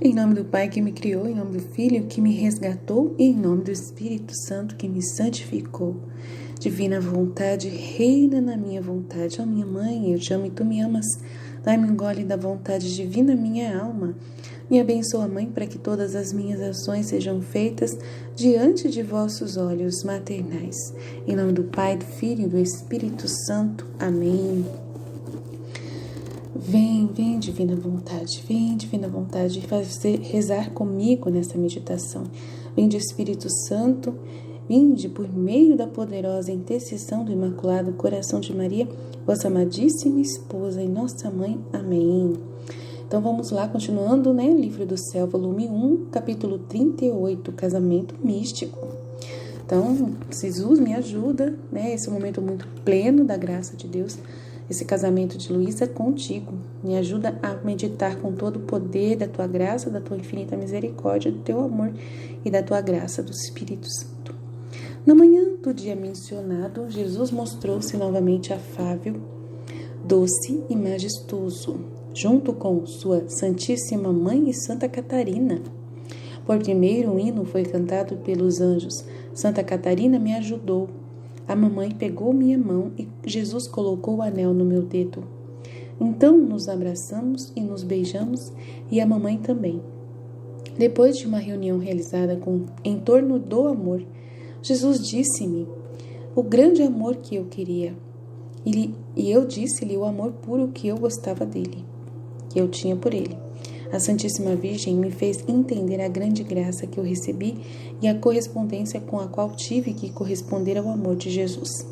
Em nome do Pai que me criou, em nome do Filho que me resgatou, e em nome do Espírito Santo que me santificou. Divina vontade, reina na minha vontade. Ó minha mãe, eu te amo e tu me amas. Dai-me um gole da vontade divina, minha alma. Me abençoa, Mãe, para que todas as minhas ações sejam feitas diante de vossos olhos maternais. Em nome do Pai, do Filho e do Espírito Santo. Amém. Vem, divina vontade, fazer rezar comigo nessa meditação. Vinde, Espírito Santo, vinde por meio da poderosa intercessão do Imaculado Coração de Maria, vossa amadíssima esposa e nossa mãe. Amém. Então vamos lá, continuando, Livro do Céu, volume 1, capítulo 38, Casamento Místico. Então, Jesus me ajuda, esse é um momento muito pleno da graça de Deus. Esse casamento de Luísa é contigo. Me ajuda a meditar com todo o poder da tua graça, da tua infinita misericórdia, do teu amor e da tua graça do Espírito Santo. Na manhã do dia mencionado, Jesus mostrou-se novamente afável, doce e majestoso, junto com sua Santíssima Mãe e Santa Catarina. Por primeiro, um hino foi cantado pelos anjos. Santa Catarina me ajudou. A mamãe pegou minha mão e Jesus colocou o anel no meu dedo. Então nos abraçamos e nos beijamos, e a mamãe também. Depois de uma reunião realizada em torno do amor, Jesus disse-me o grande amor que eu queria. E eu disse-lhe o amor puro que eu gostava dele, que eu tinha por ele. A Santíssima Virgem me fez entender a grande graça que eu recebi e a correspondência com a qual tive que corresponder ao amor de Jesus.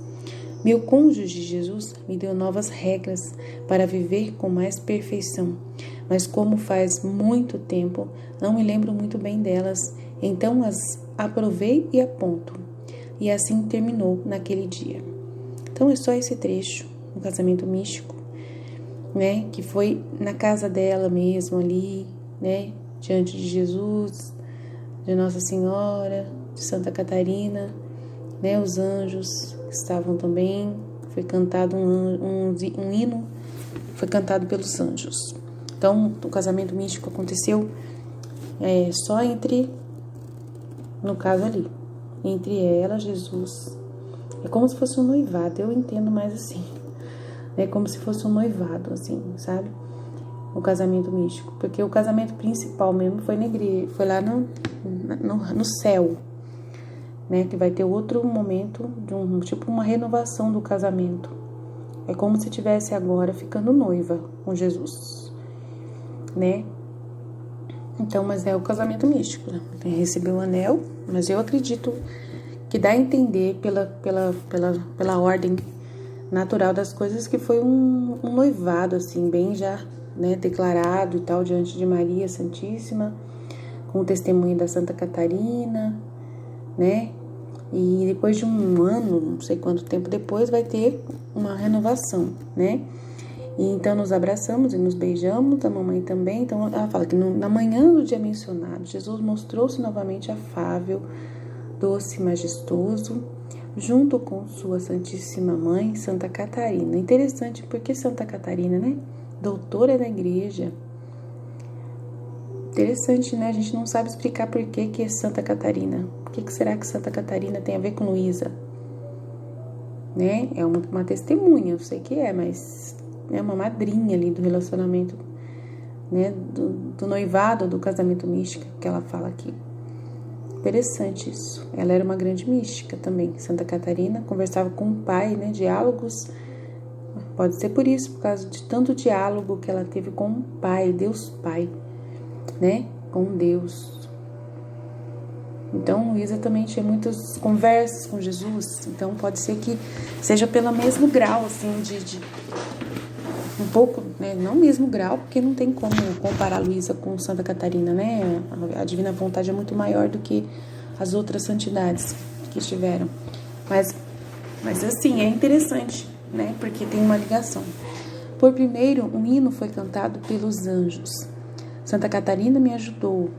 Meu cônjuge Jesus me deu novas regras para viver com mais perfeição, mas como faz muito tempo, não me lembro muito bem delas, então as aprovei e aponto. E assim terminou naquele dia. Então é só esse trecho, um casamento místico, que foi na casa dela mesmo ali, diante de Jesus, de Nossa Senhora, de Santa Catarina, os anjos estavam também, foi cantado um hino, foi cantado pelos anjos. Então, o casamento místico aconteceu só no caso ali, entre ela, Jesus. É como se fosse um noivado, eu entendo mais assim. É como se fosse um noivado, assim, sabe? O casamento místico. Porque o casamento principal mesmo foi na igreja, foi lá no céu, que vai ter outro momento de tipo uma renovação do casamento. É como se estivesse agora ficando noiva com Jesus, Então, mas é o casamento místico, Recebeu o anel, mas eu acredito que dá a entender pela ordem natural das coisas que foi um noivado, assim, bem já, declarado e tal, diante de Maria Santíssima, com o testemunho da Santa Catarina, e depois de um ano, não sei quanto tempo depois, vai ter uma renovação, E então nos abraçamos e nos beijamos, a mamãe também. Então ela fala que na manhã do dia mencionado, Jesus mostrou-se novamente afável, doce e majestoso, junto com sua Santíssima Mãe, Santa Catarina. Interessante porque Santa Catarina, doutora da igreja. Interessante, A gente não sabe explicar por que é Santa Catarina. O que será que Santa Catarina tem a ver com Luísa? É uma testemunha, eu sei que mas é uma madrinha ali do relacionamento, do noivado, do casamento místico que ela fala aqui. Interessante isso. Ela era uma grande mística também. Santa Catarina conversava com o pai, diálogos. Pode ser por isso, por causa de tanto diálogo que ela teve com o pai, Deus Pai, com Deus. Então, Luísa também tinha muitas conversas com Jesus. Então, pode ser que seja pelo mesmo grau, assim, de um pouco, não o mesmo grau, porque não tem como comparar Luísa com Santa Catarina, A Divina Vontade é muito maior do que as outras santidades que estiveram. Mas assim, é interessante, Porque tem uma ligação. Por primeiro, um hino foi cantado pelos anjos. Santa Catarina me ajudou.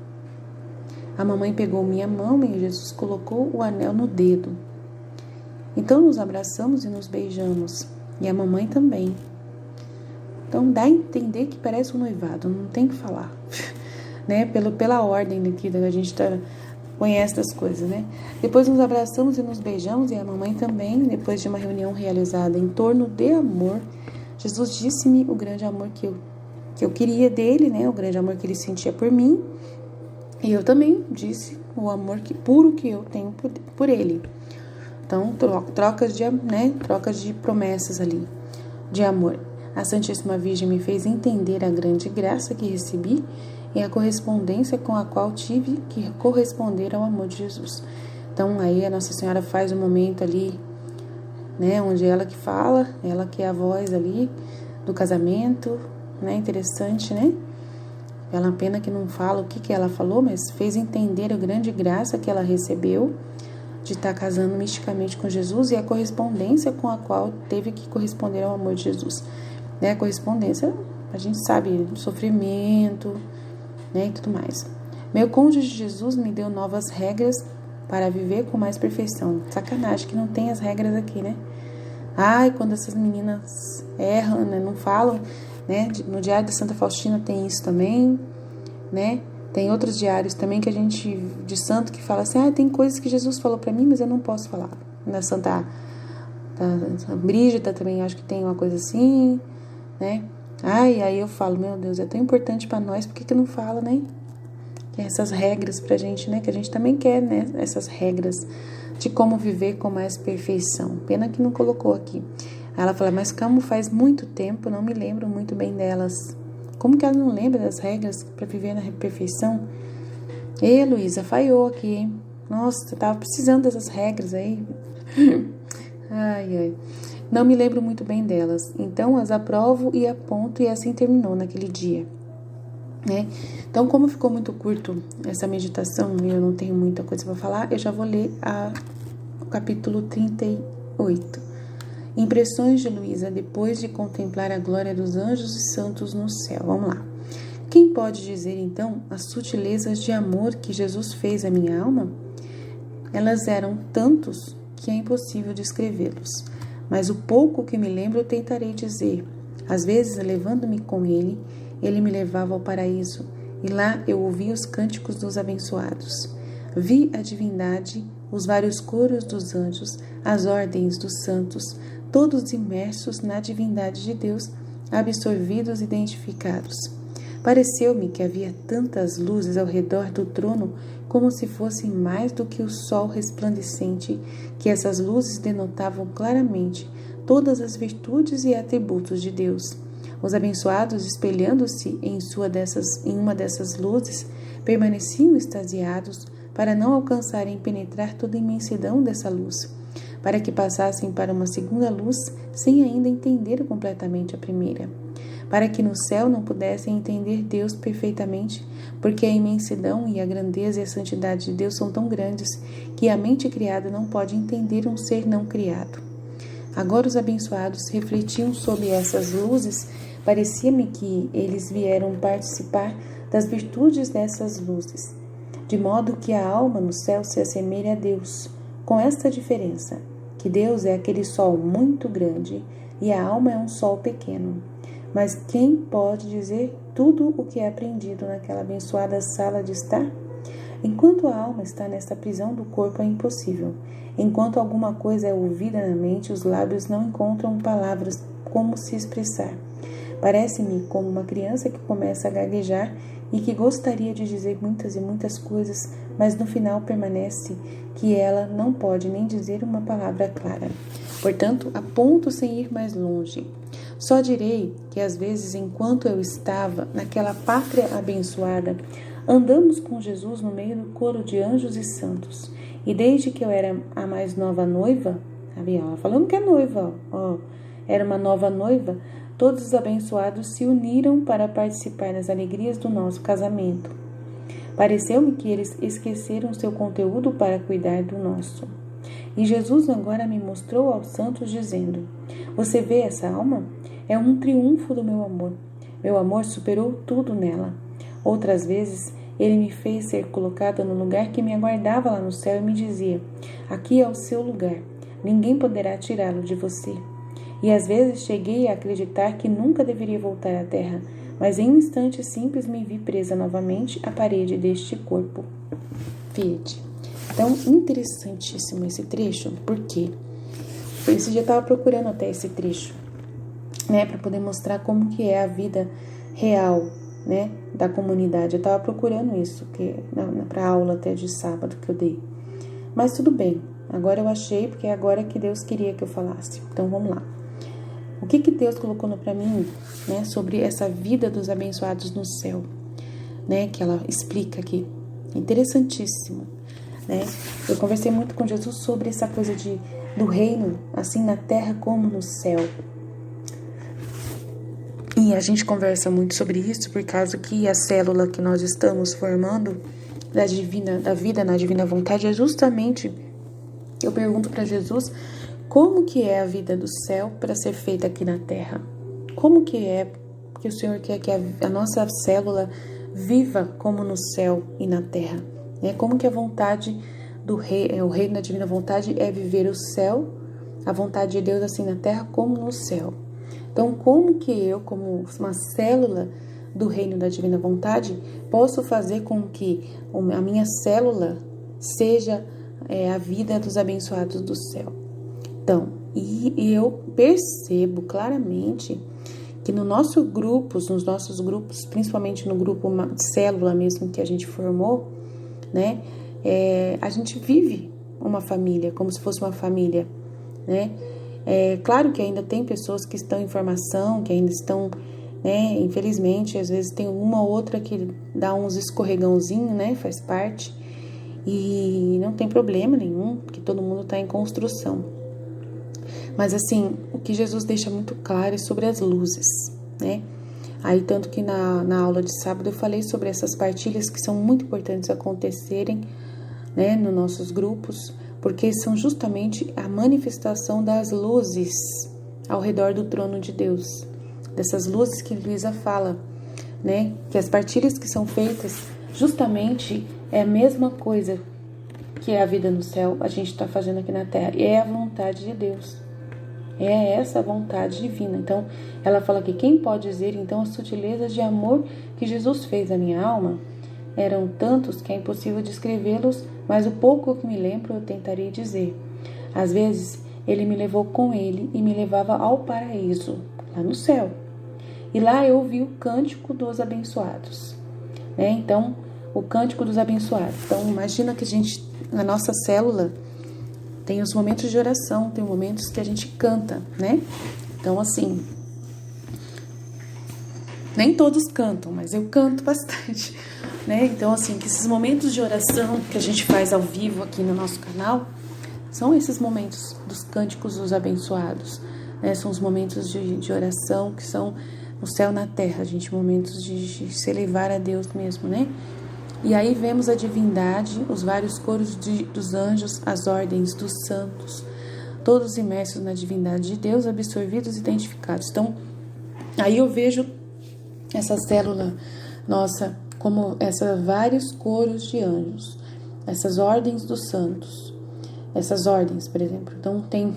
A mamãe pegou minha mão e Jesus colocou o anel no dedo. Então nos abraçamos e nos beijamos. E a mamãe também. Então dá a entender que parece um noivado, não tem o que falar. né? Pela ordem aqui que a gente conhece das coisas, né? Depois nos abraçamos e nos beijamos, e a mamãe também, depois de uma reunião realizada em torno de amor. Jesus disse-me o grande amor que eu queria dele, né? O grande amor que ele sentia por mim. E eu também disse o amor puro que eu tenho por ele. Então, trocas de promessas ali, de amor. A Santíssima Virgem me fez entender a grande graça que recebi e a correspondência com a qual tive que corresponder ao amor de Jesus. Então, aí a Nossa Senhora faz um momento ali, né, onde ela que fala, ela que é a voz ali do casamento, né, interessante, né? Ela, pena que não fala o que ela falou, mas fez entender a grande graça que ela recebeu de estar casando misticamente com Jesus e a correspondência com a qual teve que corresponder ao amor de Jesus. Né? A correspondência, a gente sabe, do sofrimento, né, e tudo mais. Meu cônjuge Jesus me deu novas regras para viver com mais perfeição. Sacanagem que não tem as regras aqui, né? Ai, quando essas meninas erram, né, não falam, né? No Diário de Santa Faustina tem isso também, né? Tem outros diários também que a gente, de santo, que fala assim, tem coisas que Jesus falou para mim, mas eu não posso falar. Na Santa Brígida também acho que tem uma coisa assim, né? Aí eu falo, meu Deus, é tão importante para nós, por que não fala, né? Essas regras pra gente, né? Que a gente também quer, né? Essas regras de como viver com mais perfeição. Pena que não colocou aqui. Ela fala, mas como faz muito tempo, não me lembro muito bem delas. Como que ela não lembra das regras para viver na perfeição? Luísa, falhou aqui, hein? Nossa, eu tava precisando dessas regras aí. Ai. Não me lembro muito bem delas. Então, as aprovo e aponto, e assim terminou naquele dia. Né? Então, como ficou muito curto essa meditação e eu não tenho muita coisa para falar, eu já vou ler o capítulo 38. Impressões de Luísa depois de contemplar a glória dos anjos e santos no céu. Vamos lá. Quem pode dizer, então, as sutilezas de amor que Jesus fez à minha alma? Elas eram tantos que é impossível descrevê-los. Mas o pouco que me lembro eu tentarei dizer. Às vezes, levando-me com ele, ele me levava ao paraíso, e lá eu ouvia os cânticos dos abençoados. Vi a divindade, os vários coros dos anjos, as ordens dos santos, todos imersos na divindade de Deus, absorvidos e identificados. Pareceu-me que havia tantas luzes ao redor do trono, como se fossem mais do que o sol resplandecente, que essas luzes denotavam claramente todas as virtudes e atributos de Deus. Os abençoados, espelhando-se em uma dessas luzes, permaneciam extasiados para não alcançarem penetrar toda a imensidão dessa luz, para que passassem para uma segunda luz sem ainda entender completamente a primeira, para que no céu não pudessem entender Deus perfeitamente, porque a imensidão e a grandeza e a santidade de Deus são tão grandes que a mente criada não pode entender um ser não criado. Agora os abençoados refletiam sobre essas luzes. Parecia-me que eles vieram participar das virtudes dessas luzes, de modo que a alma no céu se assemelha a Deus, com esta diferença, que Deus é aquele sol muito grande e a alma é um sol pequeno. Mas quem pode dizer tudo o que é aprendido naquela abençoada sala de estar? Enquanto a alma está nesta prisão do corpo é impossível. Enquanto alguma coisa é ouvida na mente, os lábios não encontram palavras como se expressar. Parece-me como uma criança que começa a gaguejar e que gostaria de dizer muitas e muitas coisas, mas no final permanece que ela não pode nem dizer uma palavra clara. Portanto, aponto sem ir mais longe. Só direi que às vezes, enquanto eu estava naquela pátria abençoada, andamos com Jesus no meio do coro de anjos e santos. E desde que eu era a mais nova noiva, ela falando que é noiva, era uma nova noiva, todos os abençoados se uniram para participar das alegrias do nosso casamento. Pareceu-me que eles esqueceram seu conteúdo para cuidar do nosso. E Jesus agora me mostrou aos santos dizendo: você vê essa alma? É um triunfo do meu amor. Meu amor superou tudo nela. Outras vezes, ele me fez ser colocada no lugar que me aguardava lá no céu e me dizia: aqui é o seu lugar, ninguém poderá tirá-lo de você. E às vezes cheguei a acreditar que nunca deveria voltar à terra, mas em um instante simples me vi presa novamente à parede deste corpo verde. Então, interessantíssimo esse trecho, porque esse dia eu estava procurando até esse trecho, né, para poder mostrar como que é a vida real, né, da comunidade. Eu estava procurando isso, para a aula até de sábado que eu dei. Mas tudo bem, agora eu achei, porque é agora que Deus queria que eu falasse. Então, vamos lá. O que Deus colocou para mim, né, sobre essa vida dos abençoados no céu, né, que ela explica aqui. Interessantíssimo, né? Eu conversei muito com Jesus sobre essa coisa do reino, assim na terra como no céu. E a gente conversa muito sobre isso por causa que a célula que nós estamos formando da vida na divina vontade é justamente, eu pergunto para Jesus, como que é a vida do céu para ser feita aqui na terra? Como que é que o Senhor quer que a nossa célula viva como no céu e na terra? Como que a vontade do rei, o reino da divina vontade é viver o céu, a vontade de Deus assim na terra como no céu. Então, como que eu, como uma célula do reino da divina vontade, posso fazer com que a minha célula seja a vida dos abençoados do céu? Então, e eu percebo claramente que nos nossos grupos, principalmente no grupo célula mesmo que a gente formou, né, a gente vive uma família, como se fosse uma família, né? Claro que ainda tem pessoas que estão em formação, que ainda estão, né, infelizmente, às vezes tem uma ou outra que dá uns escorregãozinhos, né, faz parte, e não tem problema nenhum, porque todo mundo está em construção. Mas assim, o que Jesus deixa muito claro é sobre as luzes, né? Aí, tanto que na aula de sábado eu falei sobre essas partilhas que são muito importantes acontecerem, né, nos nossos grupos, porque são justamente a manifestação das luzes ao redor do trono de Deus. Dessas luzes que Luísa fala, né, que as partilhas que são feitas justamente é a mesma coisa que é a vida no céu, a gente está fazendo aqui na terra, e é a vontade de Deus. É essa vontade divina. Então, ela fala que quem pode dizer, então, as sutilezas de amor que Jesus fez à minha alma eram tantos que é impossível descrevê-los, mas o pouco que me lembro eu tentarei dizer. Às vezes, ele me levou com ele e me levava ao paraíso, lá no céu. E lá eu ouvi o cântico dos abençoados, né? Então, o cântico dos abençoados. Então, imagina que a nossa célula, tem os momentos de oração, tem momentos que a gente canta, né? Então, assim, nem todos cantam, mas eu canto bastante, né? Então, assim, que esses momentos de oração que a gente faz ao vivo aqui no nosso canal, são esses momentos dos cânticos dos abençoados, né? São os momentos de oração que são no céu e na terra, gente, momentos de se elevar a Deus mesmo, né? E aí vemos a divindade, os vários coros dos anjos, as ordens dos santos, todos imersos na divindade de Deus, absorvidos e identificados. Então, aí eu vejo essa célula nossa como vários coros de anjos, essas ordens dos santos, essas ordens, por exemplo. Então, tem,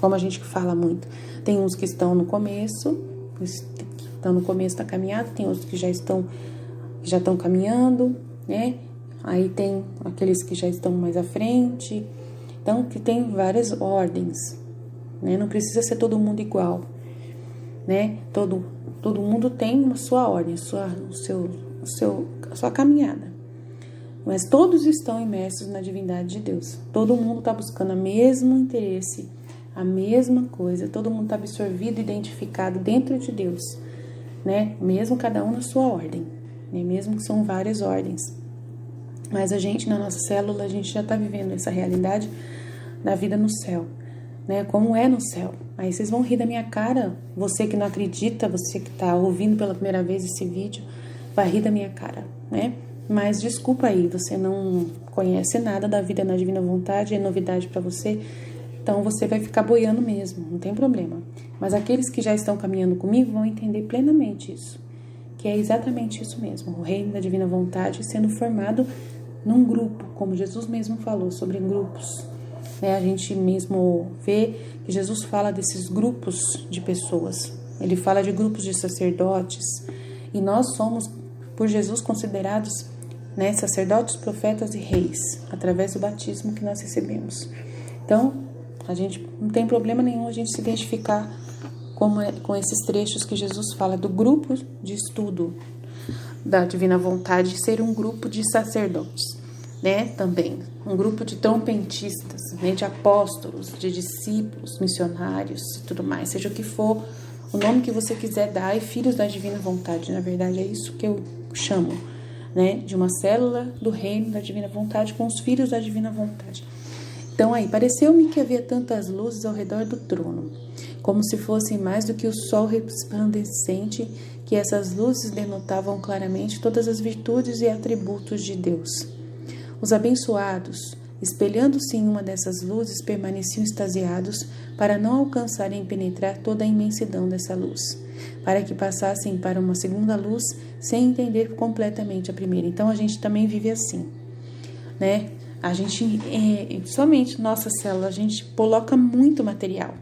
como a gente fala muito, tem uns que estão no começo, da caminhada, tem outros que já estão caminhando, né? Aí tem aqueles que já estão mais à frente. Então, que tem várias ordens, né? Não precisa ser todo mundo igual, né? Todo mundo tem uma sua ordem, a sua caminhada. Mas todos estão imersos na divindade de Deus. Todo mundo está buscando o mesmo interesse, a mesma coisa. Todo mundo está absorvido, identificado dentro de Deus, né? Mesmo cada um na sua ordem, né? Mesmo que são várias ordens. Mas a gente, na nossa célula, a gente já está vivendo essa realidade da vida no céu, né? Como é no céu. Aí vocês vão rir da minha cara, você que não acredita, você que está ouvindo pela primeira vez esse vídeo, vai rir da minha cara, né? Mas desculpa aí, você não conhece nada da vida na divina vontade, é novidade para você, então você vai ficar boiando mesmo, não tem problema. Mas aqueles que já estão caminhando comigo vão entender plenamente isso, que é exatamente isso mesmo, o reino da divina vontade sendo formado num grupo, como Jesus mesmo falou sobre grupos, né? A gente mesmo vê que Jesus fala desses grupos de pessoas, ele fala de grupos de sacerdotes, E nós somos, por Jesus, considerados, né, sacerdotes, profetas e reis, através do batismo que nós recebemos. Então, a gente não tem problema nenhum a gente se identificar com esses trechos que Jesus fala do grupo de estudo da Divina Vontade, ser um grupo de sacerdotes, né, também, um grupo de trompetistas, né, de apóstolos, de discípulos, missionários e tudo mais, seja o que for, o nome que você quiser dar, e filhos da Divina Vontade, na verdade é isso que eu chamo, né, de uma célula do reino da Divina Vontade com os filhos da Divina Vontade. Então aí, pareceu-me que havia tantas luzes ao redor do trono, como se fossem mais do que o sol resplandecente, que essas luzes denotavam claramente todas as virtudes e atributos de Deus. Os abençoados, espelhando-se em uma dessas luzes, permaneciam extasiados para não alcançarem penetrar toda a imensidão dessa luz, para que passassem para uma segunda luz sem entender completamente a primeira. Então a gente também vive assim, né? A gente, somente nossa célula, a gente coloca muito material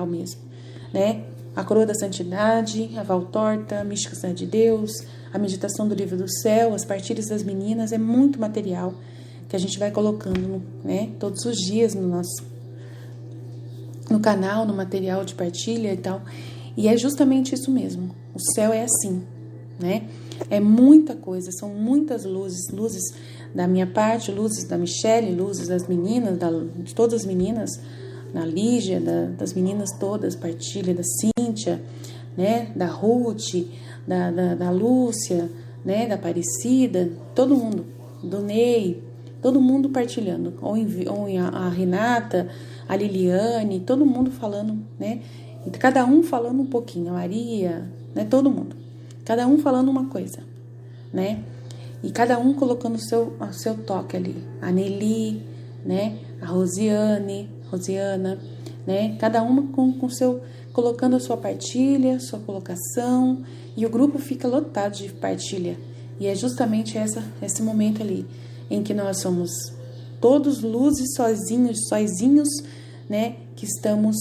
mesmo, né? A coroa da santidade, a valtorta, a mística de Deus, a meditação do livro do céu, as partilhas das meninas, é muito material que a gente vai colocando, né, todos os dias no canal, no material de partilha e tal. E é justamente isso mesmo. O céu é assim, né? É muita coisa, são muitas luzes da minha parte, luzes da Michele, luzes das meninas, de todas as meninas, da Lígia, das meninas todas, partilha da Cíntia, né, da Ruth, da Lúcia, né, da Aparecida, todo mundo, do Ney, todo mundo partilhando, ou a Renata, a Liliane, todo mundo falando, né, e cada um falando um pouquinho, a Maria, né, todo mundo, cada um falando uma coisa, né, e cada um colocando o seu toque ali, a Nelly, né, a Rosiana, né, cada uma com seu, colocando a sua partilha, sua colocação, e o grupo fica lotado de partilha, e é justamente esse momento ali, em que nós somos todos luzes sozinhos, né, que estamos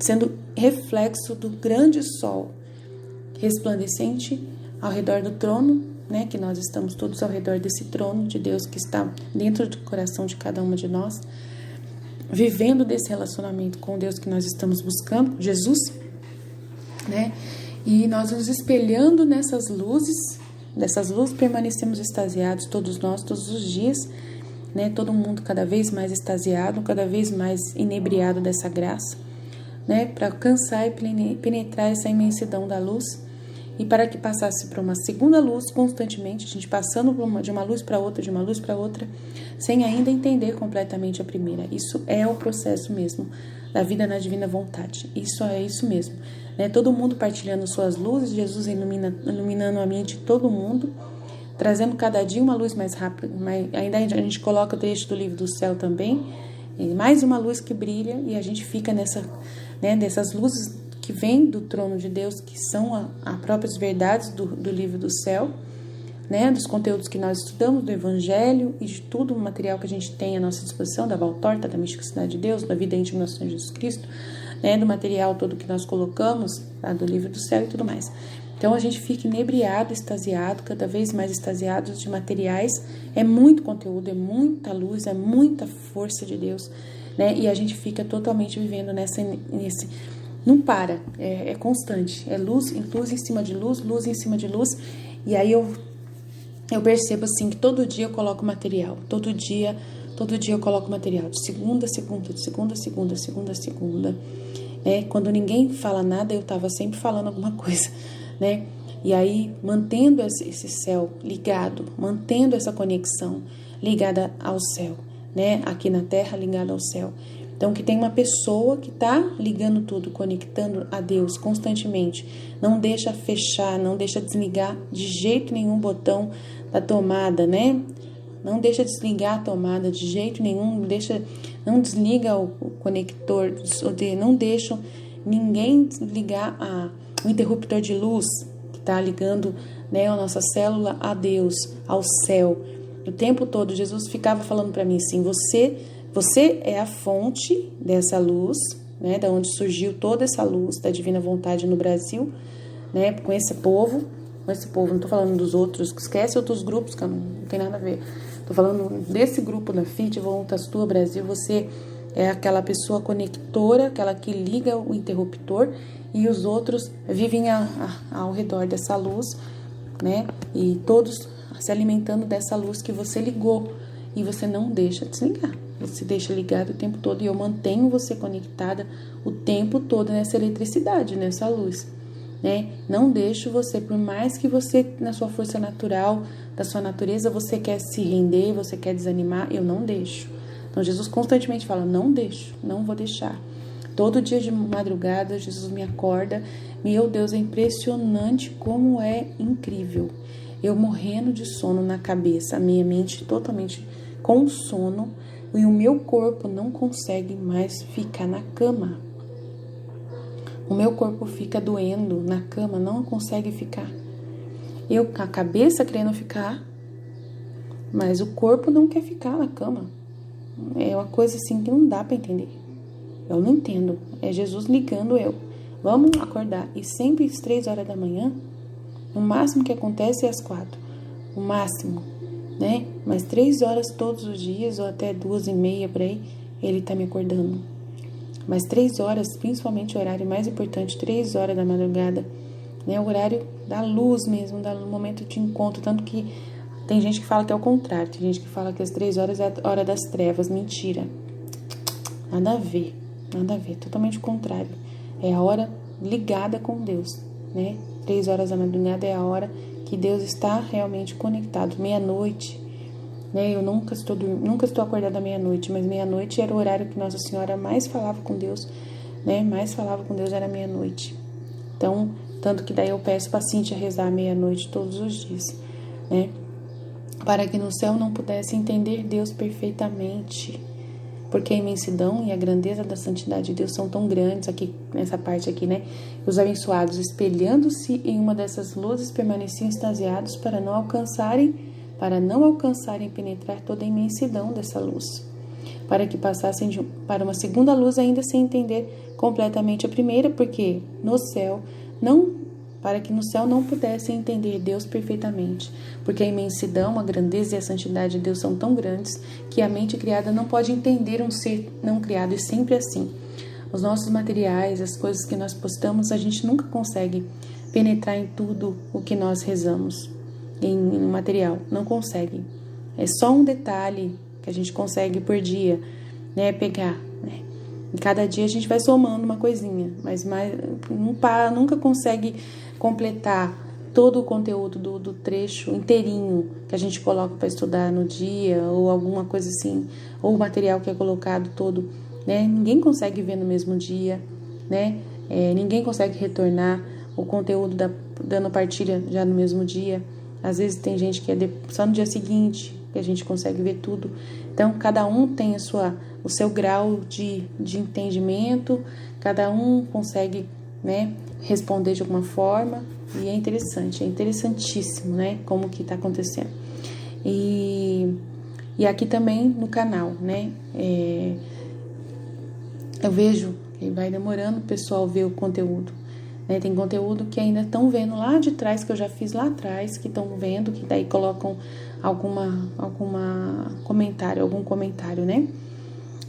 sendo reflexo do grande sol resplandecente ao redor do trono, né, que nós estamos todos ao redor desse trono de Deus que está dentro do coração de cada uma de nós, vivendo desse relacionamento com Deus que nós estamos buscando, Jesus, né, e nós nos espelhando nessas luzes permanecemos extasiados, todos nós, todos os dias, né, todo mundo cada vez mais extasiado, cada vez mais inebriado dessa graça, né, para alcançar e penetrar essa imensidão da luz, e para que passasse para uma segunda luz constantemente, a gente passando de uma luz para outra, de uma luz para outra, sem ainda entender completamente a primeira. Isso é o processo mesmo da vida na Divina Vontade. Isso é isso mesmo, né? Todo mundo partilhando suas luzes, Jesus iluminando a mente de todo mundo, trazendo cada dia uma luz mais rápida. Ainda a gente coloca o trecho do livro do céu também, mais uma luz que brilha, e a gente fica dessas luzes que vêm do trono de Deus, que são as próprias verdades do livro do céu, né, dos conteúdos que nós estudamos, do Evangelho e de tudo o material que a gente tem à nossa disposição, da valtorta, da misticidade de Deus, da vida íntima do Senhor Jesus Cristo, né, do material todo que nós colocamos, tá, do livro do céu e tudo mais. Então a gente fica inebriado, extasiado, cada vez mais extasiados de materiais, é muito conteúdo, é muita luz, é muita força de Deus, né, e a gente fica totalmente vivendo nesse não para, é constante, é luz em cima de luz, luz em cima de luz, e aí eu percebo assim que todo dia eu coloco material, todo dia eu coloco material, de segunda a segunda, né? Quando ninguém fala nada, eu estava sempre falando alguma coisa, né? E aí, mantendo esse céu ligado, mantendo essa conexão ligada ao céu, né? Aqui na Terra, ligada ao céu. Então, que tem uma pessoa que está ligando tudo, conectando a Deus constantemente, não deixa fechar, não deixa desligar de jeito nenhum o botão da tomada, né? Não deixa desligar a tomada de jeito nenhum, não desliga o conector, não deixa ninguém ligar o interruptor de luz que está ligando, né, a nossa célula a Deus, ao céu. O tempo todo, Jesus ficava falando para mim assim, você é a fonte dessa luz, né, da onde surgiu toda essa luz da Divina Vontade no Brasil, né? Com esse povo, não tô falando dos outros, esquece outros grupos que não tem nada a ver. Tô falando desse grupo da FIT, Voluntas Tua Brasil. Você é aquela pessoa conectora, aquela que liga o interruptor, e os outros vivem ao redor dessa luz, né? E todos se alimentando dessa luz que você ligou, e você não deixa desligar. Você deixa ligado o tempo todo, e eu mantenho você conectada o tempo todo nessa eletricidade, nessa luz, né? Não deixo você, por mais que você, na sua força natural, da sua natureza, você quer se render, você quer desanimar, eu não deixo. Então Jesus constantemente fala, não deixo, não vou deixar. Todo dia de madrugada, Jesus me acorda. Meu Deus, é impressionante como é incrível. Eu morrendo de sono na cabeça, a minha mente totalmente com sono, e o meu corpo não consegue mais ficar na cama. O meu corpo fica doendo na cama, não consegue ficar. Eu com a cabeça querendo ficar, mas o corpo não quer ficar na cama. É uma coisa assim que não dá para entender. Eu não entendo. É Jesus ligando eu. Vamos acordar. E sempre às 3 horas da manhã, o máximo que acontece é às 4. O máximo, né? Mas 3 horas todos os dias, ou até 2h30 por aí, ele tá me acordando. Mas 3 horas, principalmente o horário mais importante, 3 horas da madrugada, né? O horário da luz mesmo, do momento de encontro. Tanto que tem gente que fala que é o contrário. Tem gente que fala que as 3 horas é a hora das trevas. Mentira. Nada a ver. Nada a ver. Totalmente o contrário. É a hora ligada com Deus, né? 3 horas da madrugada é a hora que Deus está realmente conectado. Meia-noite, né? Eu nunca estou acordada meia-noite, mas meia-noite era o horário que Nossa Senhora mais falava com Deus, né? Mais falava com Deus era meia-noite. Então, tanto que daí eu peço pra Cíntia rezar meia-noite todos os dias, né? Para que no céu não pudesse entender Deus perfeitamente, porque a imensidão e a grandeza da santidade de Deus são tão grandes, aqui nessa parte aqui, né? Os abençoados, espelhando-se em uma dessas luzes, permaneciam extasiados para não alcançarem penetrar toda a imensidão dessa luz, para que passassem para uma segunda luz ainda sem entender completamente a primeira, para que no céu não pudessem entender Deus perfeitamente, porque a imensidão, a grandeza e a santidade de Deus são tão grandes que a mente criada não pode entender um ser não criado, e sempre assim. Os nossos materiais, as coisas que nós postamos, a gente nunca consegue penetrar em tudo o que nós rezamos em material, não consegue. É só um detalhe que a gente consegue por dia, né, pegar, né? E cada dia a gente vai somando uma coisinha, mas nunca consegue completar todo o conteúdo do trecho inteirinho que a gente coloca para estudar no dia, ou alguma coisa assim, ou o material que é colocado todo, né? Ninguém consegue ver no mesmo dia, né? Ninguém consegue retornar o conteúdo dando partilha já no mesmo dia. Às vezes tem gente que é só no dia seguinte que a gente consegue ver tudo. Então, cada um tem o seu grau de entendimento, cada um consegue, né, responder de alguma forma, e é interessantíssimo, né, como que está acontecendo. E aqui também no canal, né, eu vejo que vai demorando o pessoal ver o conteúdo, né? Tem conteúdo que ainda estão vendo lá de trás, que eu já fiz lá atrás, que estão vendo, que daí colocam algum comentário, né?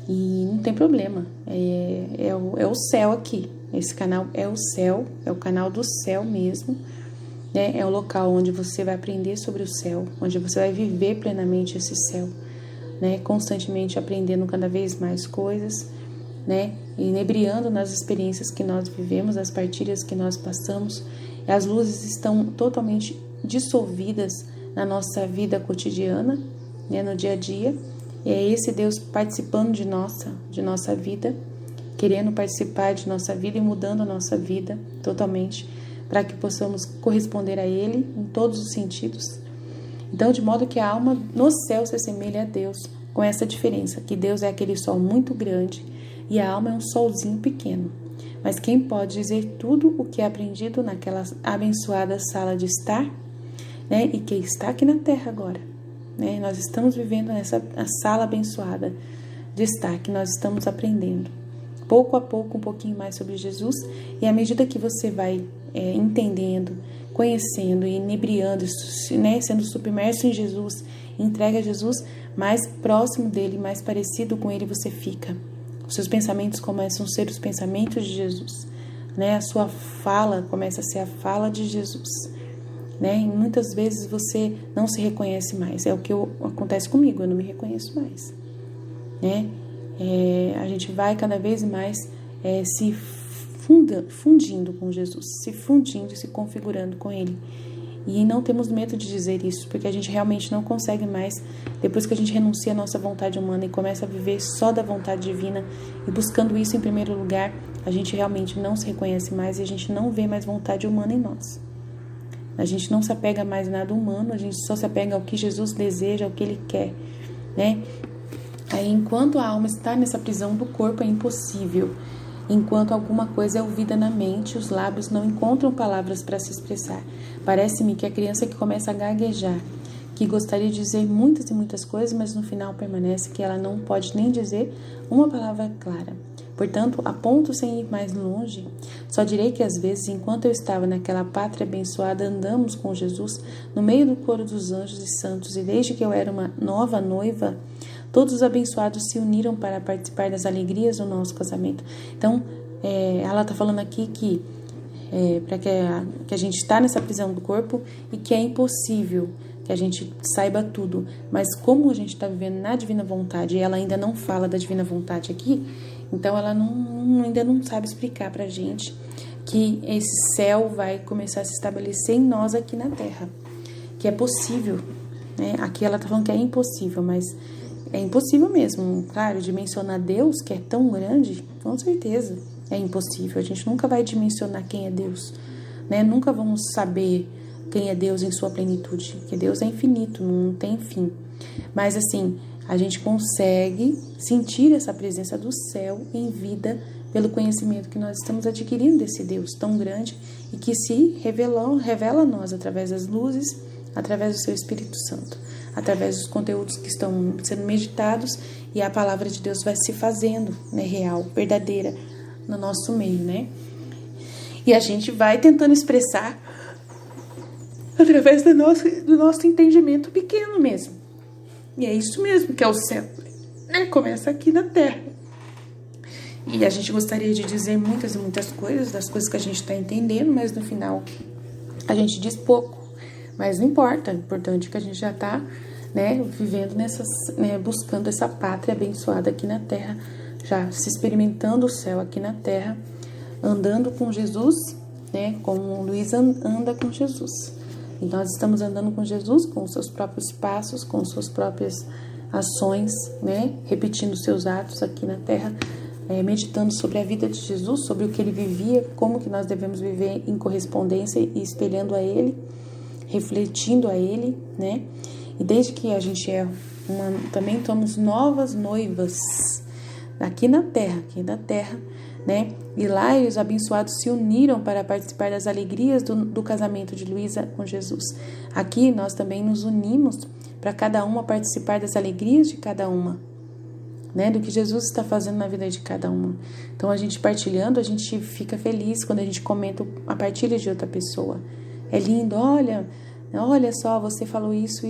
E não tem problema, é o céu aqui. Esse canal é o céu, é o canal do céu mesmo, né? É o local onde você vai aprender sobre o céu, onde você vai viver plenamente esse céu, né? Constantemente aprendendo cada vez mais coisas, né? Inebriando nas experiências que nós vivemos, as partilhas que nós passamos. As luzes estão totalmente dissolvidas na nossa vida cotidiana, né? No dia a dia. E é esse Deus participando de nossa vida, querendo participar de nossa vida e mudando a nossa vida totalmente, para que possamos corresponder a Ele em todos os sentidos. Então, de modo que a alma no céu se assemelha a Deus, com essa diferença, que Deus é aquele sol muito grande e a alma é um solzinho pequeno. Mas quem pode dizer tudo o que é aprendido naquela abençoada sala de estar, né? E que está aqui na terra agora, né? Nós estamos vivendo nessa sala abençoada de estar, que nós estamos aprendendo. pouco a pouco, um pouquinho mais sobre Jesus, e à medida que você vai entendendo, conhecendo e inebriando, né, sendo submerso em Jesus, entregue a Jesus, mais próximo dele, mais parecido com ele você fica. Os seus pensamentos começam a ser os pensamentos de Jesus, né? A sua fala começa a ser a fala de Jesus, né? E muitas vezes você não se reconhece mais. É o que acontece comigo, eu não me reconheço mais, né? A gente vai cada vez mais se fundindo com Jesus, se fundindo e se configurando com ele. E não temos medo de dizer isso, porque a gente realmente não consegue mais, depois que a gente renuncia à nossa vontade humana e começa a viver só da vontade divina, e buscando isso em primeiro lugar, a gente realmente não se reconhece mais e a gente não vê mais vontade humana em nós. A gente não se apega mais a nada humano, a gente só se apega ao que Jesus deseja, ao que Ele quer, né? Aí, enquanto a alma está nessa prisão do corpo, é impossível. Enquanto alguma coisa é ouvida na mente, os lábios não encontram palavras para se expressar. Parece-me que a criança que começa a gaguejar, que gostaria de dizer muitas e muitas coisas, mas no final permanece que ela não pode nem dizer uma palavra clara. Portanto, aponto sem ir mais longe, só direi que às vezes, enquanto eu estava naquela pátria abençoada, andamos com Jesus no meio do coro dos anjos e santos, e desde que eu era uma nova noiva, todos os abençoados se uniram para participar das alegrias do nosso casamento. Então, ela está falando aqui que para que a gente está nessa prisão do corpo e que é impossível que a gente saiba tudo. Mas como a gente está vivendo na divina vontade e ela ainda não fala da divina vontade aqui, então ela ainda não sabe explicar para a gente que esse céu vai começar a se estabelecer em nós aqui na Terra. Que é possível, né? Aqui ela está falando que é impossível, mas é impossível mesmo, claro, dimensionar Deus, que é tão grande, com certeza é impossível. A gente nunca vai dimensionar quem é Deus, né? Nunca vamos saber quem é Deus em sua plenitude, porque Deus é infinito, não tem fim. Mas assim, a gente consegue sentir essa presença do céu em vida pelo conhecimento que nós estamos adquirindo desse Deus tão grande e que se revela a nós através das luzes, através do seu Espírito Santo, através dos conteúdos que estão sendo meditados, e a palavra de Deus vai se fazendo, né, real, verdadeira no nosso meio, né? E a gente vai tentando expressar através do nosso entendimento pequeno mesmo. E é isso mesmo que é o céu, né? Começa aqui na Terra. E a gente gostaria de dizer muitas e muitas coisas, das coisas que a gente está entendendo, mas no final a gente diz pouco. Mas não importa, o importante é que a gente já está, né, vivendo buscando essa pátria abençoada aqui na Terra, já se experimentando o céu aqui na Terra, andando com Jesus, né, como Luísa anda com Jesus. Então, nós estamos andando com Jesus, com os seus próprios passos, com suas próprias ações, né, repetindo seus atos aqui na Terra, meditando sobre a vida de Jesus, sobre o que ele vivia, como que nós devemos viver em correspondência e espelhando a ele, refletindo a ele, né? E desde que a gente também somos novas noivas aqui na Terra, né? E lá os abençoados se uniram para participar das alegrias do casamento de Luísa com Jesus. Aqui nós também nos unimos para cada uma participar das alegrias de cada uma, né? Do que Jesus está fazendo na vida de cada uma. Então a gente partilhando, a gente fica feliz quando a gente comenta a partilha de outra pessoa. É lindo, olha só, você falou isso,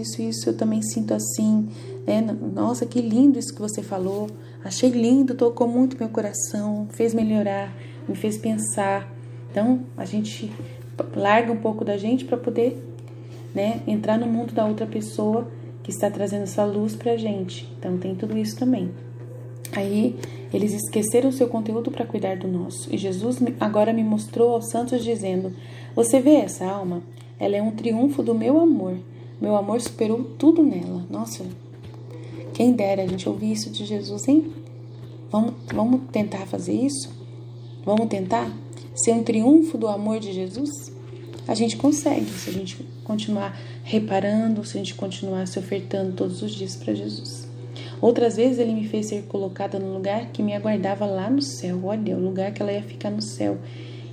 eu também sinto assim, né? Nossa, que lindo isso que você falou, achei lindo, tocou muito meu coração, fez melhorar, me fez pensar. Então, a gente larga um pouco da gente para poder, né, entrar no mundo da outra pessoa que está trazendo essa luz pra gente. Então, tem tudo isso também. Aí, eles esqueceram o seu conteúdo para cuidar do nosso. E Jesus agora me mostrou aos santos dizendo: você vê essa alma? Ela é um triunfo do meu amor. Meu amor superou tudo nela. Nossa, quem dera a gente ouvir isso de Jesus, hein? Vamos tentar fazer isso? Vamos tentar ser um triunfo do amor de Jesus? A gente consegue, se a gente continuar reparando, se a gente continuar se ofertando todos os dias para Jesus. Outras vezes ele me fez ser colocada no lugar que me aguardava lá no céu. Olha, o lugar que ela ia ficar no céu.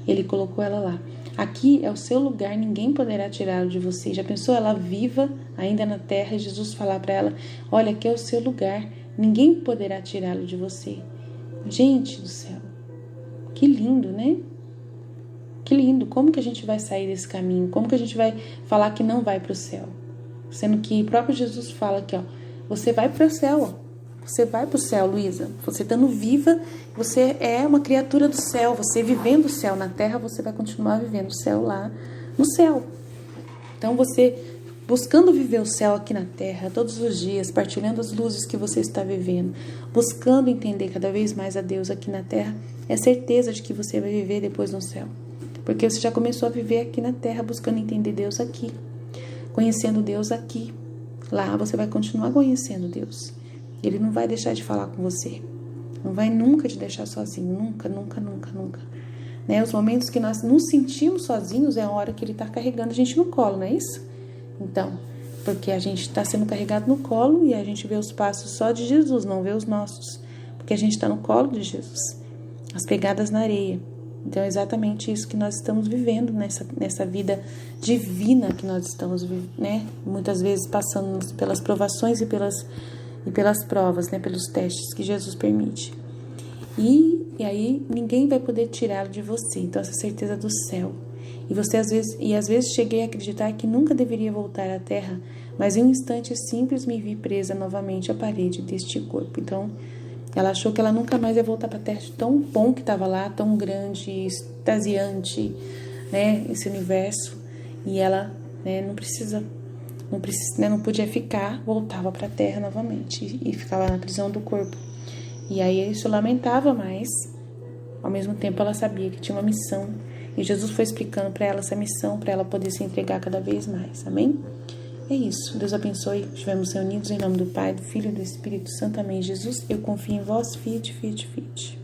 Ele colocou ela lá. Aqui é o seu lugar, ninguém poderá tirá-lo de você. Já pensou ela viva ainda na terra e Jesus falar para ela: olha, aqui é o seu lugar, ninguém poderá tirá-lo de você. Gente do céu, Que lindo, né? Que lindo. Como que a gente vai sair desse caminho? Como que a gente vai falar que não vai para o céu? Sendo que o próprio Jesus fala aqui, ó, você vai para o céu, ó. Você vai para o céu, Luísa. Você estando viva, você é uma criatura do céu. Você vivendo o céu na terra, você vai continuar vivendo o céu lá no céu. Então, você buscando viver o céu aqui na terra, todos os dias, partilhando as luzes que você está vivendo, buscando entender cada vez mais a Deus aqui na terra, é certeza de que você vai viver depois no céu. Porque você já começou a viver aqui na terra, buscando entender Deus aqui, conhecendo Deus aqui. Lá você vai continuar conhecendo Deus. Ele não vai deixar de falar com você. Não vai nunca te deixar sozinho. Nunca, nunca, nunca, nunca. Né? Os momentos que nós nos sentimos sozinhos é a hora que Ele está carregando a gente no colo, não é isso? Então, porque a gente está sendo carregado no colo e a gente vê os passos só de Jesus, não vê os nossos. Porque a gente está no colo de Jesus. As pegadas na areia. Então, é exatamente isso que nós estamos vivendo nessa vida divina que nós estamos, né? Muitas vezes passando pelas provações e pelas provas, né? Pelos testes que Jesus permite. E aí ninguém vai poder tirá-lo de você. Então, essa certeza do céu. E você às vezes cheguei a acreditar que nunca deveria voltar à terra, mas em um instante simples me vi presa novamente à parede deste corpo. Então, ela achou que ela nunca mais ia voltar para a terra, de tão bom que estava lá, tão grande, extasiante, né? Esse universo. E ela, né, não podia ficar, voltava para a terra novamente e ficava na prisão do corpo. E aí isso lamentava, mas ao mesmo tempo ela sabia que tinha uma missão e Jesus foi explicando para ela essa missão, para ela poder se entregar cada vez mais. Amém? É isso. Deus abençoe. Estivemos reunidos em nome do Pai, do Filho e do Espírito Santo. Amém. Jesus, eu confio em vós. Fiat, fiat, fiat.